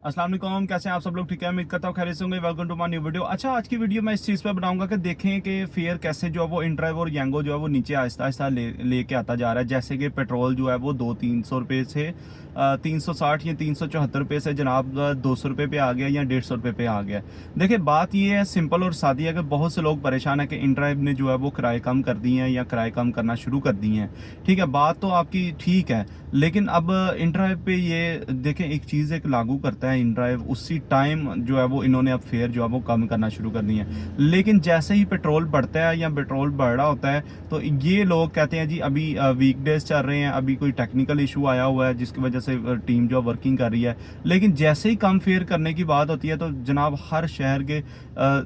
अस्सलाम वालेकुम, कैसे हैं आप सब लोग? ठीक है, उम्मीद करता हूँ खैरियत से होंगे। Welcome to my new video. अच्छा, आज की वीडियो मैं इस चीज़ पे बनाऊंगा कि देखें कि फेयर कैसे जो है वो इंड्राइव और यांगो जो है वो नीचे आहिस्ता आहिस्ता लेके आता जा रहा है। जैसे कि पेट्रोल जो है वो 200-300 रुपये से 360 या 374 रुपये से जनाब 200 रुपये पे आ गया या 150 रुपये पे आ गया। देखिए, बात ये है सिंपल और सादी है कि बहुत से लोग परेशान है कि इंड्राइव ने जो है वो किराए कम कर दिए हैं या किराए कम करना शुरू कर दिए हैं। ठीक है, बात तो आपकी ठीक है, लेकिन अब इंड्राइव पे ये देखें एक चीज़ एक लागू करता है इंड्राइव, उसी टाइम जो है वो इन्होंने अब फेयर जो है वो कम करना शुरू कर दिए हैं। लेकिन जैसे ही पेट्रोल बढ़ता है या पेट्रोल बढ़ रहा होता है तो ये लोग कहते हैं जी अभी वीकडेज चल रहे हैं, अभी कोई टेक्निकल इशू आया हुआ है जिसकी वजह से टीम जो वर्किंग कर रही है। लेकिन जैसे ही कम फेयर करने की बात होती है तो जनाब हर शहर के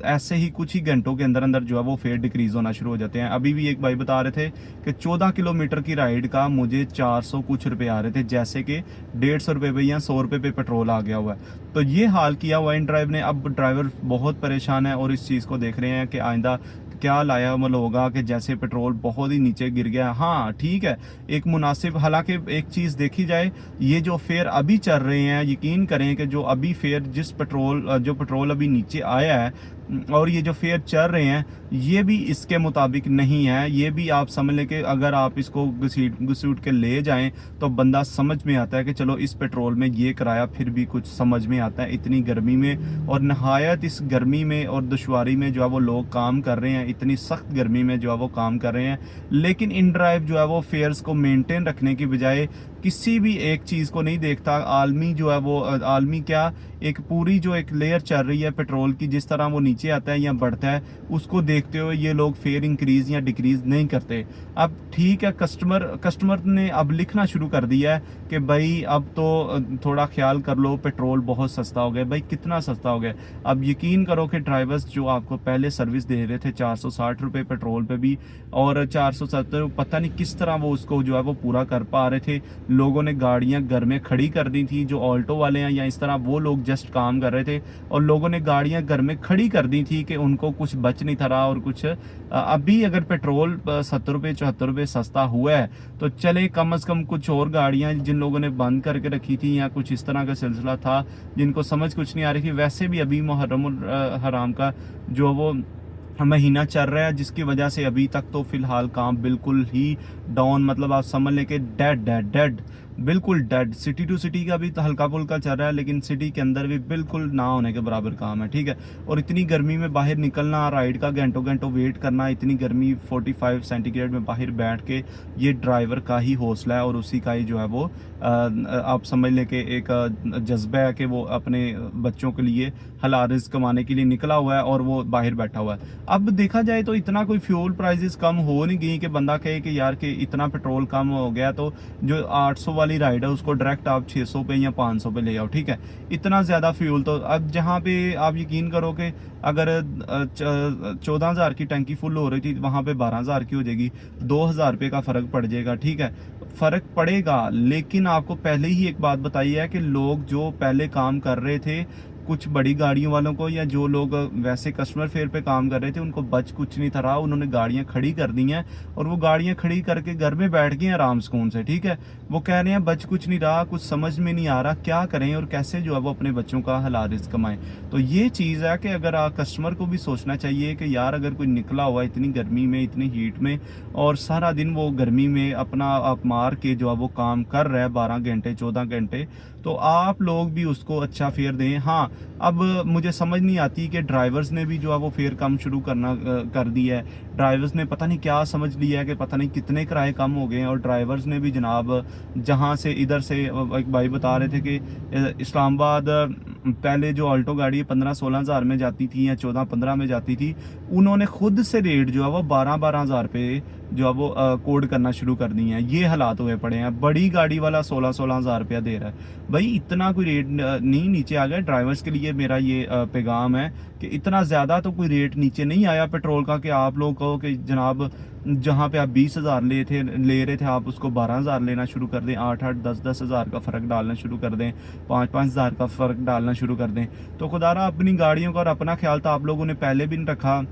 ऐसे ही कुछ ही घंटों के अंदर अंदर जो है वो फेयर डिक्रीज होना शुरू हो जाते हैं। अभी भी एक भाई बता रहे थे कि 14 किलोमीटर की राइड का मुझे 400 कुछ रुपए आ रहे थे, जैसे कि 150 रुपये पे या 100 रुपये पे पेट्रोल आ गया हुआ है। तो ये हाल किया हुआ इन ड्राइव ने। अब ड्राइवर बहुत परेशान है और इस चीज़ को देख रहे हैं कि आइंदा क्या लाया अमल होगा कि जैसे पेट्रोल बहुत ही नीचे गिर गया। हाँ ठीक है, एक मुनासिब, हालांकि एक चीज़ देखी जाए, ये जो फेयर अभी चल रहे हैं, यकीन करें कि जो अभी फेयर जो पेट्रोल अभी नीचे आया है और ये जो फेयर चल रहे हैं ये भी इसके मुताबिक नहीं है। ये भी आप समझ लें कि अगर आप इसको घसीट के ले जाएं तो बंदा समझ में आता है कि चलो इस पेट्रोल में ये किराया फिर भी कुछ समझ में आता है। इतनी गर्मी में और नहायत इस गर्मी में और दुश्वारी में जो है वो लोग काम कर रहे हैं, इतनी सख्त गर्मी में जो है वो काम कर रहे हैं। लेकिन इन ड्राइव जो है वो फेयर्स को मेंटेन रखने की बजाय किसी भी एक चीज़ को नहीं देखता। आलमी जो है वो आलमी क्या, एक पूरी जो एक लेयर चल रही है पेट्रोल की, जिस तरह वो नीचे आता है या बढ़ता है उसको देखते हुए ये लोग फेयर इंक्रीज या डिक्रीज नहीं करते। अब ठीक है, कस्टमर ने अब लिखना शुरू कर दिया है कि भाई अब तो थोड़ा ख्याल कर लो, पेट्रोल बहुत सस्ता हो गया। भाई कितना सस्ता हो गया? अब यकीन करो कि ड्राइवर्स जो आपको पहले सर्विस दे रहे थे 460 रुपये पेट्रोल पे भी और 470, पता नहीं किस तरह वो उसको जो है वो पूरा कर पा रहे थे। लोगों ने गाड़ियां घर में खड़ी कर दी थी, जो ऑल्टो वाले हैं या इस तरह, वो लोग जस्ट काम कर रहे थे और लोगों ने गाड़ियां घर में खड़ी कर दी थी कि उनको कुछ बच नहीं था रहा। और कुछ अभी अगर पेट्रोल 70 रुपये 74 रुपये सस्ता हुआ है तो चले कम से कम कुछ और गाड़ियां जिन लोगों ने बंद करके रखी थी या कुछ इस तरह का सिलसिला था जिनको समझ कुछ नहीं आ रही थी। वैसे भी अभी मुहर्रम हराम का जो वो महीना चल रहा है, जिसकी वजह से अभी तक तो फिलहाल काम बिल्कुल ही डाउन, मतलब आप समझ लें कि डेड डेड डेड, बिल्कुल डेड। सिटी टू सिटी का भी तो हल्का फुल्का चल रहा है, लेकिन सिटी के अंदर भी बिल्कुल ना होने के बराबर काम है। ठीक है, और इतनी गर्मी में बाहर निकलना, राइड का घंटों घंटों वेट करना, इतनी गर्मी 45 सेंटीग्रेड में बाहर बैठ के, ये ड्राइवर का ही हौसला है और उसी का ही जो है वो आप समझ लें कि एक जज्बा है कि वो अपने बच्चों के लिए हलाल रिज़्क कमाने के लिए निकला हुआ है और वो बाहर बैठा हुआ है। अब देखा जाए तो इतना कोई फ्यूल प्राइसेस कम हो नहीं गई कि बंदा कहे कि यार कि इतना पेट्रोल कम हो गया तो जो 800 वाली राइड है उसको डायरेक्ट आप 600 पे या 500 पे ले आओ। ठीक है, इतना ज़्यादा फ्यूल तो अब जहाँ पे आप यकीन करो कि अगर 14,000 की टंकी फुल हो रही थी वहाँ पे 12,000 की हो जाएगी, 2,000 रुपये का फ़र्क पड़ जाएगा। ठीक है, फ़र्क पड़ेगा, लेकिन आपको पहले ही एक बात बताई है कि लोग जो पहले काम कर रहे थे, कुछ बड़ी गाड़ियों वालों को या जो लोग वैसे कस्टमर फेयर पे काम कर रहे थे, उनको बच कुछ नहीं था रहा। उन्होंने गाड़ियां खड़ी कर दी हैं और वो गाड़ियां खड़ी करके घर में बैठ गए आराम सुकून से। ठीक है, वो कह रहे हैं बच कुछ नहीं रहा, कुछ समझ में नहीं आ रहा क्या करें और कैसे जो है वो अपने बच्चों का हलाल रिज़्क कमाएं। तो ये चीज़ है कि अगर कस्टमर को भी सोचना चाहिए कि यार अगर कोई निकला हुआ इतनी गर्मी में, इतनी हीट में और सारा दिन वो गर्मी में अपना आप मार के जो है वो काम कर रहा है 12 घंटे 14 घंटे, तो आप लोग भी उसको अच्छा फेयर दें। हाँ, अब मुझे समझ नहीं आती कि ड्राइवर्स ने भी जो है वो फेयर कम शुरू करना कर दिया है। ड्राइवर्स ने पता नहीं क्या समझ लिया है कि पता नहीं कितने किराए कम हो गए हैं और ड्राइवर्स ने भी जनाब जहाँ से इधर से एक भाई बता रहे थे कि इस्लामाबाद पहले जो ऑल्टो गाड़ी 15-16 हज़ार में जाती थी या 14-15 में जाती थी, उन्होंने खुद से रेट जो है वो 12-12 हज़ार पे जो है वो कोड करना शुरू कर दी हैं। ये हालात हुए पड़े हैं। बड़ी गाड़ी वाला 16-16 हज़ार रुपया दे रहा है। भाई इतना कोई रेट नहीं नीचे आ गया। ड्राइवर्स के लिए मेरा ये पैगाम है कि इतना ज़्यादा तो कोई रेट नीचे नहीं आया पेट्रोल का कि आप लोग कहो कि जनाब जहाँ पे आप 20,000 ले रहे थे आप उसको 12,000 लेना शुरू कर दें, 8-8 10-10 हज़ार का फ़र्क डालना शुरू कर दें, 5-5 हज़ार का फ़र्क डालना शुरू कर दें। तो खुदारा अपनी गाड़ियों का और अपना ख्याल तो आप लोगों ने पहले भी नहीं रखा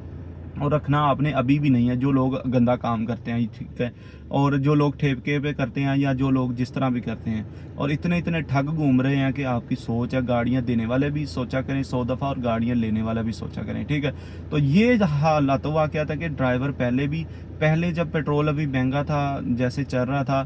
और रखना आपने अभी भी नहीं है। जो लोग गंदा काम करते हैं, ठीक है, और जो लोग ठेके पे करते हैं या जो लोग जिस तरह भी करते हैं, और इतने इतने ठग घूम रहे हैं कि आपकी सोच है। गाड़ियाँ देने वाले भी सोचा करें 100 दफ़ा और गाड़ियाँ लेने वाला भी सोचा करें, ठीक है। तो ये हालात हुआ क्या था कि ड्राइवर पहले जब पेट्रोल अभी महंगा था, जैसे चल रहा था,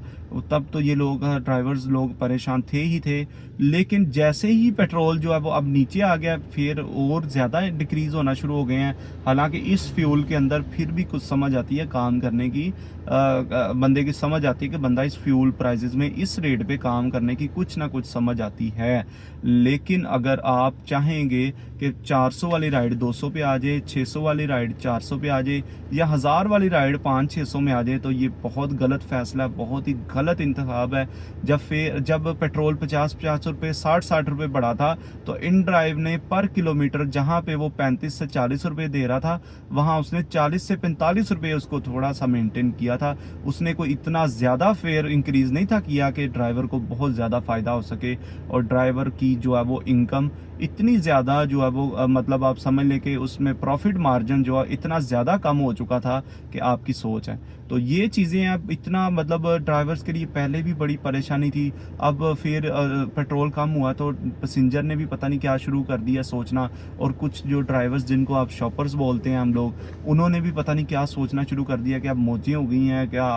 तब तो ये लोग ड्राइवर्स लोग परेशान थे ही थे। लेकिन जैसे ही पेट्रोल जो है वो अब नीचे आ गया, फिर और ज़्यादा डिक्रीज़ होना शुरू हो गए हैं। हालांकि इस फ्यूल के अंदर फिर भी कुछ समझ आती है काम करने की, बंदे की समझ आती है कि बंदा इस फ्यूल प्राइसेस में इस रेट पे काम करने की कुछ ना कुछ समझ आती है। लेकिन अगर आप चाहेंगे कि 400 वाली राइड 200 पे आ जाए, 600 वाली राइड 400 पे आ जाए, या 1000 वाली राइड 500-600 में आ जाए, तो ये बहुत गलत फैसला है, बहुत ही गलत इंतखाब है। जब पेट्रोल 50-50 रुपये 60-60 रुपये बढ़ा था, तो इन ड्राइव ने पर किलोमीटर जहाँ पे वो 35 से 40 रुपये दे रहा था, वहाँ उसने 40 से 45 रुपये उसको थोड़ा सा मेंटेन किया था। उसने कोई इतना ज़्यादा फेयर इंक्रीज़ नहीं था किया कि ड्राइवर को बहुत ज़्यादा फ़ायदा हो सके, और ड्राइवर की जो है वो इनकम इतनी ज़्यादा जो है वो मतलब आप समझ लें कि उसमें प्रॉफिट मार्जिन जो है इतना ज़्यादा कम हो चुका था कि आपकी सोच है। तो ये चीज़ें अब इतना मतलब ड्राइवर्स के लिए पहले भी बड़ी परेशानी थी। अब फिर पेट्रोल कम हुआ तो पैसेंजर ने भी पता नहीं क्या शुरू कर दिया सोचना, और कुछ जो ड्राइवर्स जिनको आप शॉपर्स बोलते हैं हम लोग, उन्होंने भी पता नहीं क्या सोचना शुरू कर दिया कि अब मौजें हो गई हैं क्या,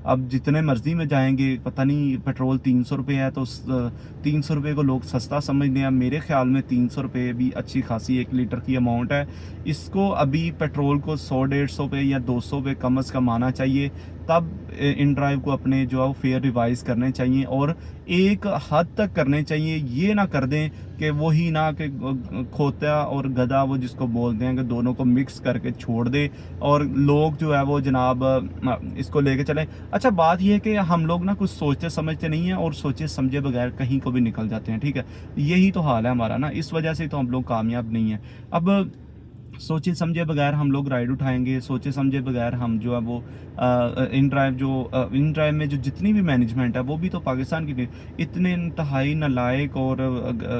अब जितने मर्जी में जाएंगे, पता नहीं पेट्रोल 300 रुपये है तो 300 रुपये को लोग सस्ता समझते हैं। मेरे ख्याल में 300 रुपये भी अच्छी खासी 1 लीटर की अमाउंट है। इसको अभी पेट्रोल को 100-150 पे या 200 पे कम अज़ कम आना चाहिए, तब इन ड्राइव को अपने जो है फेयर रिवाइज करने चाहिए, और एक हद तक करने चाहिए। ये ना कर दें कि वही ना कि खोता और गधा वो जिसको बोलते हैं, कि दोनों को मिक्स करके छोड़ दे और लोग जो है वो जनाब इसको लेके चलें। अच्छा, बात यह है कि हम लोग ना कुछ सोचते समझते नहीं हैं, और सोचे समझे बगैर कहीं को भी निकल जाते हैं, ठीक है। यही तो हाल है हमारा ना, इस वजह से तो हम लोग कामयाब नहीं हैं। अब सोचे समझे बगैर हम लोग राइड उठाएंगे, सोचे समझे बगैर हम जो है वो इन ड्राइव में जो जितनी भी मैनेजमेंट है वो भी तो पाकिस्तान की नहीं। इतने इंतहाई नालायक और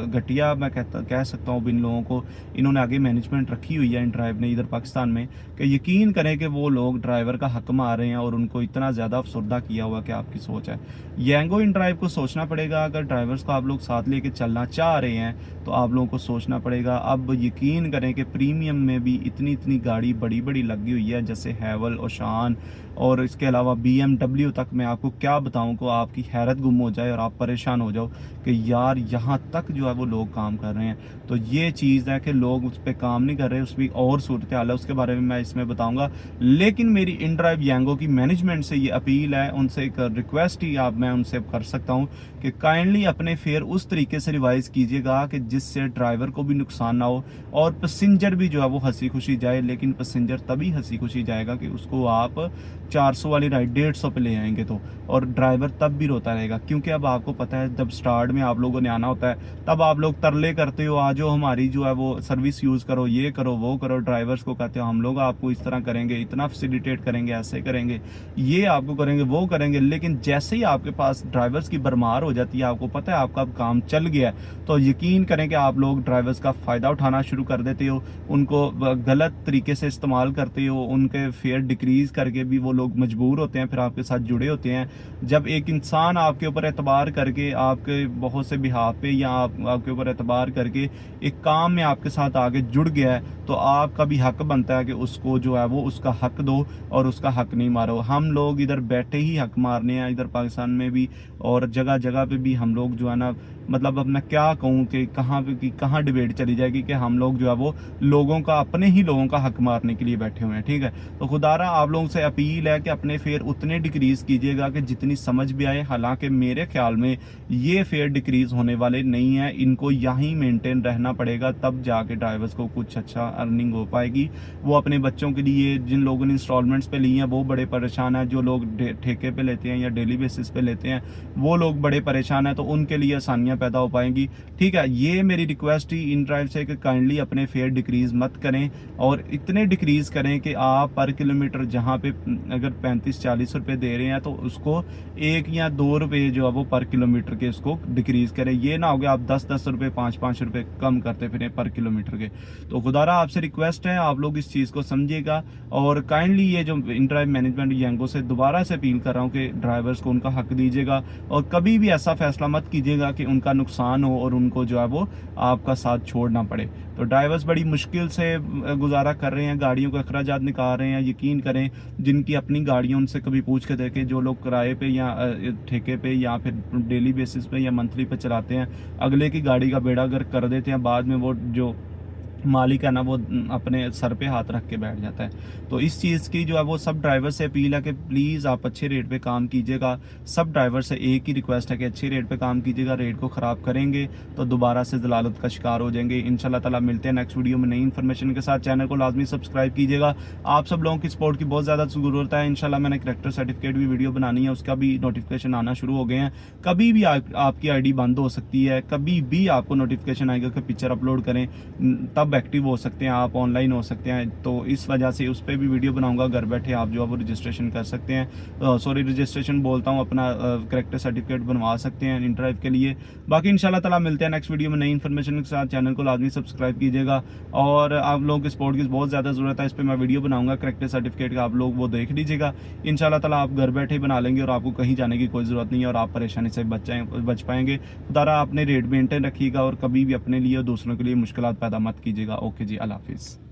घटिया मैं कह सकता हूँ इन लोगों को, इन्होंने आगे मैनेजमेंट रखी हुई है इन ड्राइव ने इधर पाकिस्तान में, कि यकीन करें कि वो लोग ड्राइवर का हक मार रहे हैं और उनको इतना ज़्यादा अफसरदा किया हुआ कि आपकी सोच है। यांगो इन ड्राइव को सोचना पड़ेगा, अगर ड्राइवर्स को आप लोग साथ लेके चलना चाह रहे हैं तो आप लोगों को सोचना पड़ेगा। अब यकीन करें कि प्रीमियम में भी इतनी इतनी गाड़ी बड़ी बड़ी लगी हुई है, जैसे हैवल, ओशान, और इसके अलावा BMW तक। मैं आपको क्या बताऊं को आपकी हैरत गुम हो जाए और आप परेशान हो जाओ कि यार यहाँ तक जो है वो लोग काम कर रहे हैं। तो ये चीज़ है कि लोग उस पर काम नहीं कर रहे, उसकी और सूरत हाल है, उसके बारे में मैं इसमें बताऊंगा। लेकिन मेरी इन ड्राइव यांगो की मैनेजमेंट से ये अपील है, उनसे एक रिक्वेस्ट ही मैं उनसे कर सकता हूँ कि काइंडली अपने फेयर उस तरीके से रिवाइज़ कीजिएगा कि जिससे ड्राइवर को भी नुकसान ना हो और पैसेंजर भी जो है वो हंसी खुशी जाए। लेकिन पैसेंजर तभी हंसी खुशी जाएगा कि उसको आप 400 वाली राइड 150 पे ले आएंगे तो, और ड्राइवर तब भी रोता रहेगा। क्योंकि अब आपको पता है जब स्टार्ट में आप लोगों ने आना होता है तब आप लोग तरले करते हो, आज हमारी जो है वो सर्विस यूज़ करो, ये करो वो करो। ड्राइवर्स को कहते हो हम लोग आपको इस तरह करेंगे, इतना फैसिलिटेट करेंगे, ऐसे करेंगे, ये आपको करेंगे, वो करेंगे। लेकिन जैसे ही आपके पास ड्राइवर्स की भरमार हो जाती है, आपको पता है आपका काम चल गया है, तो यकीन करें कि आप लोग ड्राइवर्स का फ़ायदा उठाना शुरू कर देते हो, उनको गलत तरीके से इस्तेमाल करते हो, उनके फेयर डिक्रीज़ करके भी वो लोग मजबूर होते हैं, फिर आपके साथ जुड़े होते हैं। जब एक इंसान आपके ऊपर एतबार करके आपके बहुत से बिहाफ पे या आपके ऊपर एतबार करके एक काम में आपके साथ आगे जुड़ गया है, तो आपका भी हक बनता है कि उसको जो है वो उसका हक दो और उसका हक नहीं मारो। हम लोग इधर बैठे ही हक मारने हैं, इधर पाकिस्तान में भी और जगह जगह पे भी हम लोग जो है ना, मतलब अब मैं क्या कहूँ कि कहाँ डिबेट चली जाएगी कि हम लोग जो है वो लोगों का, अपने ही लोगों का हक मारने के लिए बैठे हुए हैं, ठीक है। तो खुदारा आप लोगों से अपील है कि अपने फेयर उतने डिक्रीज़ कीजिएगा कि जितनी समझ भी आए। हालांकि मेरे ख्याल में ये फेयर डिक्रीज़ होने वाले नहीं है, इनको यहीं मेंटेन रहना पड़ेगा, तब जाके ड्राइवर्स को कुछ अच्छा अर्निंग हो पाएगी। वो अपने बच्चों के लिए, जिन लोगों ने इंस्टॉलमेंट्स पे ली हैं वो बड़े परेशान हैं, जो लोग ठेके पे लेते हैं या डेली बेसिस पे लेते हैं वो लोग बड़े परेशान हैं, तो उनके लिए आसानियाँ पैदा हो पाएंगी। ठीक है, ये मेरी रिक्वेस्ट ही इन ड्राइव से कि काइंडली अपने फेयर डिक्रीज़ मत करें और इतने डिक्रीज़ करें कि आप पर किलोमीटर जहाँ पे अगर 35-40 रुपये दे रहे हैं तो उसको 1 या 2 रुपये जो है वो पर किलोमीटर के उसको डिक्रीज़ करें। ये ना हो गया आप 10-10 रुपये 5-5 रुपये कम करते फिरें पर किलोमीटर के। तो खुदारा आपसे रिक्वेस्ट है आप लोग इस चीज़ को समझिएगा और काइंडली ये जो इन ड्राइव मैनेजमेंट यांगो से दोबारा से अपील कर रहा हूँ कि ड्राइवर्स को उनका हक दीजिएगा और कभी भी ऐसा फैसला मत कीजिएगा कि उनका नुकसान हो और उनको जो है वो आपका साथ छोड़ना पड़े। तो ड्राइवर्स बड़ी मुश्किल से गुजारा कर रहे हैं, गाड़ियों के अखराजात निकाल रहे हैं। यकीन करें जिनकी अपनी गाड़ियों उनसे कभी पूछ के देखें, जो लोग किराए पे या ठेके पे या फिर डेली बेसिस पे या मंथली पे चलाते हैं, अगले की गाड़ी का बेड़ा गर्क कर देते हैं, बाद में वो जो मालिक है ना वो अपने सर पे हाथ रख के बैठ जाता है। तो इस चीज़ की जो है वो सब ड्राइवर से अपील है कि प्लीज़ आप अच्छे रेट पे काम कीजिएगा। सब ड्राइवर से एक ही रिक्वेस्ट है कि अच्छे रेट पे काम कीजिएगा। रेट को ख़राब करेंगे तो दोबारा से ज़लालत का शिकार हो जाएंगे। इंशाल्लाह ताला मिलते हैं नेक्स्ट वीडियो में नई इन्फॉर्मेशन के साथ। चैनल को लाजमी सब्सक्राइब कीजिएगा। आप सब लोगों की सपोर्ट की बहुत ज़्यादा ज़रूरत है। इंशाल्लाह मैंने करैक्टर सर्टिफिकेट भी वीडियो बनानी है, उसका भी नोटिफिकेशन आना शुरू हो गए हैं। कभी भी आपकी ID बंद हो सकती है, कभी भी आपको नोटिफिकेशन आएगा कि पिक्चर अपलोड करें, तब एक्टिव हो सकते हैं, आप ऑनलाइन हो सकते हैं। तो इस वजह से उस पर भी वीडियो बनाऊंगा। घर बैठे आप जो है वो रजिस्ट्रेशन कर सकते हैं, सॉरी रजिस्ट्रेशन बोलता हूँ, अपना करैक्टर सर्टिफिकेट बनवा सकते हैं इन ड्राइव के लिए। बाकी इंशाल्लाह ताला मिलते हैं नेक्स्ट वीडियो में नई इन्फॉर्मेशन के साथ। चैनल को लाजमी सब्सक्राइब कीजिएगा और आप लोगों के सपोर्ट की बहुत ज़्यादा ज़रूरत है। इस पर मैं वीडियो बनाऊंगा करैक्टर सर्टिफिकेट का, आप लोग वो देख लीजिएगा। इंशाल्लाह ताला आप घर बैठे ही बना लेंगे और आपको कहीं जाने की कोई ज़रूरत नहीं है और आप परेशानी से बच पाएंगे। खुदारा अपने रेट मेंटेन रखिएगा और कभी भी अपने लिए और दूसरों के लिए मुश्किलात पैदा मत कीजिएगा। ओके जी, अल्लाह हाफिज़।